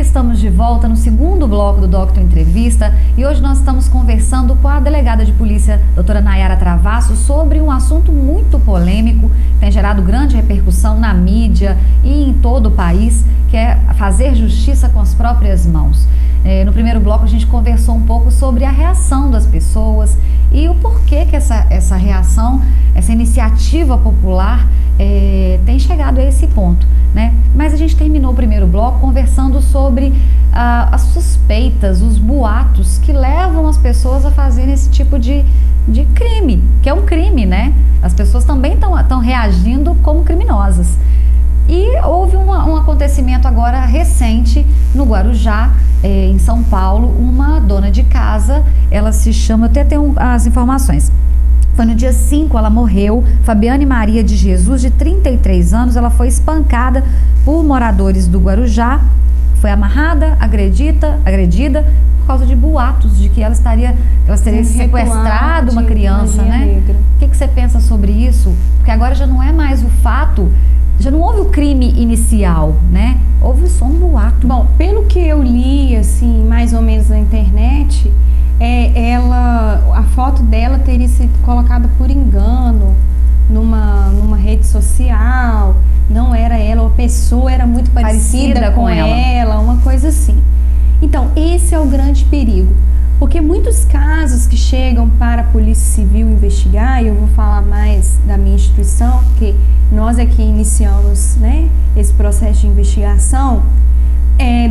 estamos de volta no segundo bloco do Doctor Entrevista e hoje nós estamos conversando com a delegada de polícia, doutora Nayara Travasso, sobre um assunto muito polêmico, que tem gerado grande repercussão na mídia e em todo o país, que é fazer justiça com as próprias mãos. No primeiro bloco a gente conversou um pouco sobre a reação das pessoas e o porquê que essa reação, essa iniciativa popular tem chegado a esse ponto, né? Mas a gente terminou o primeiro bloco conversando sobre as suspeitas, os boatos que levam as pessoas a fazerem esse tipo de crime, que é um crime, né? As pessoas também estão reagindo como criminosas. E houve um acontecimento agora recente no Guarujá, em São Paulo, uma dona de casa, ela se chama, eu até tenho as informações, foi no dia 5, ela morreu, Fabiane Maria de Jesus, de 33 anos, ela foi espancada por moradores do Guarujá, foi amarrada, agredida, por causa de boatos de que ela teria sequestrado uma criança, né? O que você pensa sobre isso? Porque agora já não é mais o fato, já não houve o crime inicial, né? Houve só um boato. Bom, pelo que eu li, assim, mais ou menos na internet, a foto dela teria sido colocada por engano numa rede social, não era ela, a pessoa era muito parecida com ela, uma coisa assim. Então, esse é o grande perigo, porque muitos casos que chegam para a Polícia Civil investigar, e eu vou falar mais da minha instituição, porque nós aqui iniciamos, né, esse processo de investigação,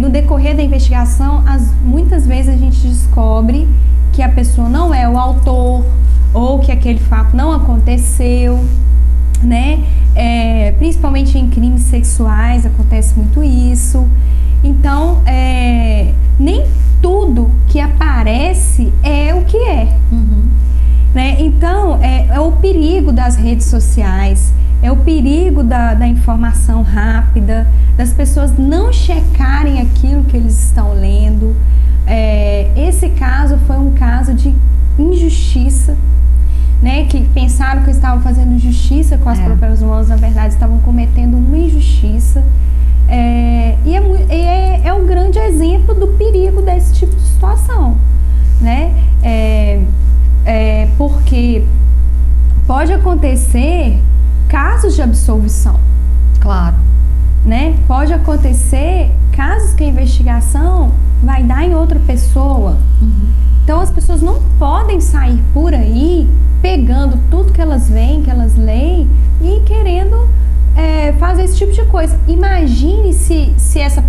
no decorrer da investigação, muitas vezes a gente descobre que a pessoa não é o autor, ou que aquele fato não aconteceu, né? Principalmente em crimes sexuais acontece muito isso. Então, nem tudo que aparece é o que é. Né? Então, é o perigo das redes sociais, é o perigo da informação rápida, das pessoas não checarem aquilo que eles estão lendo. Esse caso foi um caso de injustiça, né? Que pensaram que estavam fazendo justiça com as próprias mãos, na verdade estavam cometendo uma injustiça. E é um grande exemplo do perigo desse tipo de situação, né? Porque pode acontecer casos de absolvição. Claro. Né? Pode acontecer casos que a investigação vai dar em outra pessoa. Então as pessoas não podem sair por aí pegando tudo que elas veem, que elas leem e querendo fazer esse tipo de coisa. Imagine se essa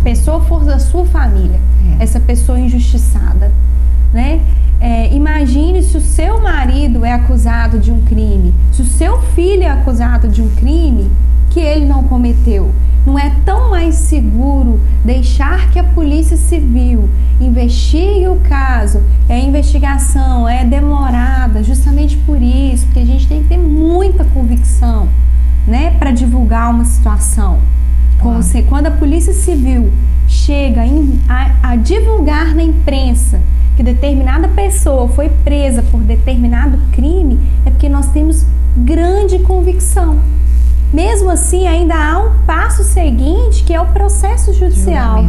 pessoa for da sua família, essa pessoa injustiçada, né? Imagine se o seu marido é acusado de um crime, se o seu filho é acusado de um crime que ele não cometeu. Não é tão mais seguro deixar que a Polícia Civil investigue o caso? A investigação é demorada justamente por isso, porque a gente tem que ter muita convicção, né, para divulgar uma situação. Quando a Polícia Civil chega a divulgar na imprensa que determinada pessoa foi presa por determinado crime, é porque nós temos grande convicção. Mesmo assim, ainda há um passo seguinte, que é o processo judicial,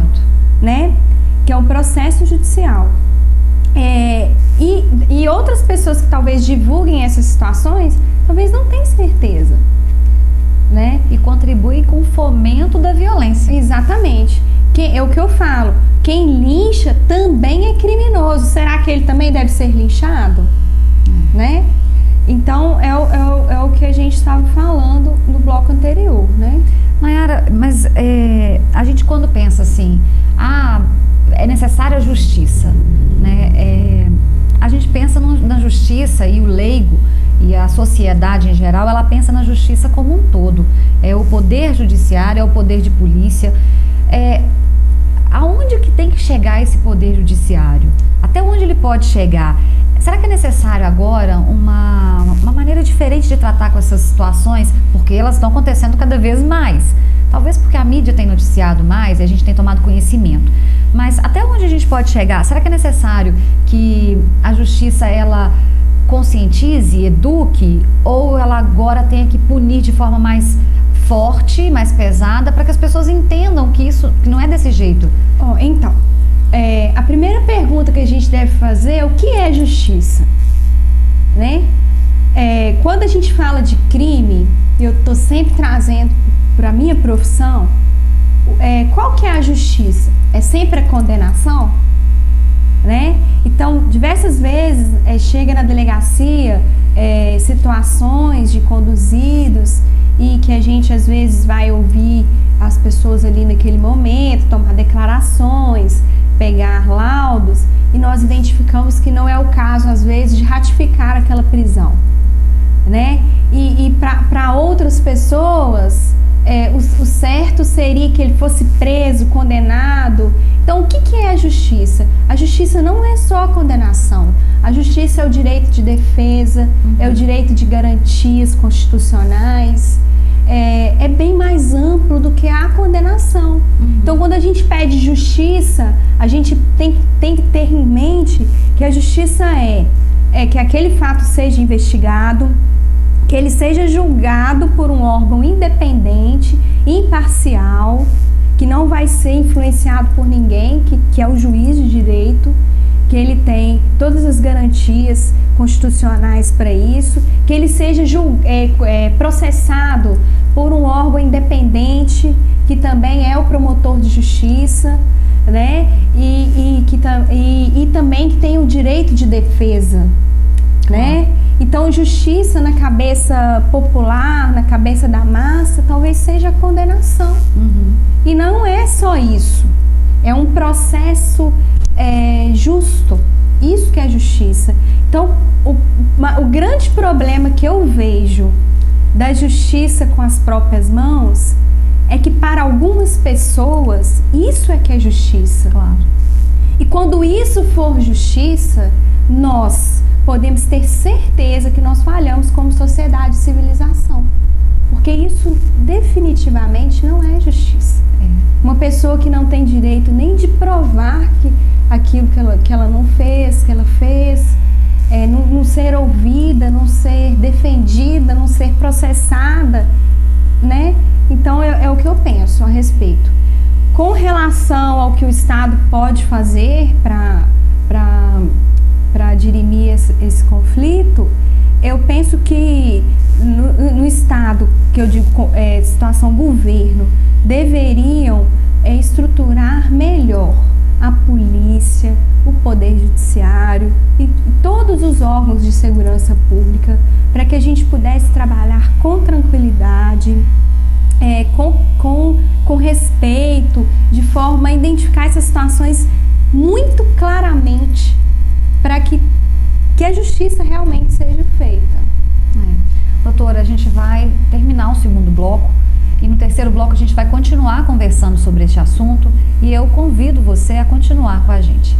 né? Que é o processo judicial. E outras pessoas que talvez divulguem essas situações, talvez não tenham certeza, né? E contribuem com o fomento da violência. Exatamente. É o que eu falo. Quem lincha também é criminoso. Será que ele também deve ser linchado? Né? Então, é o que a gente estava falando no bloco anterior, né? Nayara, mas a gente quando pensa assim, é necessária a justiça, né? A gente pensa na justiça e o leigo e a sociedade em geral, ela pensa na justiça como um todo. É o poder judiciário, é o poder de polícia. Aonde que tem que chegar esse poder judiciário? Até onde ele pode chegar? Será que é necessário agora uma maneira diferente de tratar com essas situações? Porque elas estão acontecendo cada vez mais. Talvez porque a mídia tem noticiado mais e a gente tem tomado conhecimento. Mas até onde a gente pode chegar? Será que é necessário que a justiça, ela conscientize, eduque, ou ela agora tenha que punir de forma mais forte, mais pesada, para que as pessoas entendam que isso não é desse jeito. Então, a primeira pergunta que a gente deve fazer é o que é justiça, né? Quando a gente fala de crime, eu estou sempre trazendo para a minha profissão, qual que é a justiça? É sempre a condenação? Né? Então, diversas vezes chega na delegacia situações de conduzidos e que a gente às vezes vai ouvir as pessoas ali naquele momento, tomar declarações, pegar laudos, e nós identificamos que não é o caso às vezes de ratificar aquela prisão, né? E para outras pessoas o certo seria que ele fosse preso, condenado. Então, o que é a justiça? A justiça não é só a condenação. A justiça é o direito de defesa, é o direito de garantias constitucionais. É bem mais amplo do que a condenação. Então, quando a gente pede justiça, a gente tem que ter em mente que a justiça é que aquele fato seja investigado, que ele seja julgado por um órgão independente, imparcial, que não vai ser influenciado por ninguém, que é o juiz de direito, que ele tem todas as garantias constitucionais para isso, que ele seja processado por um órgão independente, que também é o promotor de justiça, né? E também que tem o direito de defesa, né? Então, justiça na cabeça popular, na cabeça da massa, talvez seja a condenação. E não é só isso. É um processo justo. Isso que é justiça. Então, o grande problema que eu vejo da justiça com as próprias mãos é que para algumas pessoas isso é que é justiça. Claro. E quando isso for justiça, nós podemos ter certeza que nós falhamos como sociedade e civilização. Porque isso definitivamente não é justiça. Uma pessoa que não tem direito nem de provar que aquilo que ela não fez, que ela fez, não ser ouvida, não ser defendida, não ser processada, né? Então é o que eu penso a respeito. Com relação ao que o Estado pode fazer para dirimir esse conflito, eu penso que no Estado, que eu digo situação governo, deveriam estruturar melhor a polícia, o poder judiciário e todos os órgãos de segurança pública, para que a gente pudesse trabalhar com tranquilidade, com respeito, de forma a identificar essas situações muito claramente, para que a justiça realmente seja feita. Doutora, a gente vai terminar o segundo bloco e no terceiro bloco a gente vai continuar conversando sobre este assunto e eu convido você a continuar com a gente.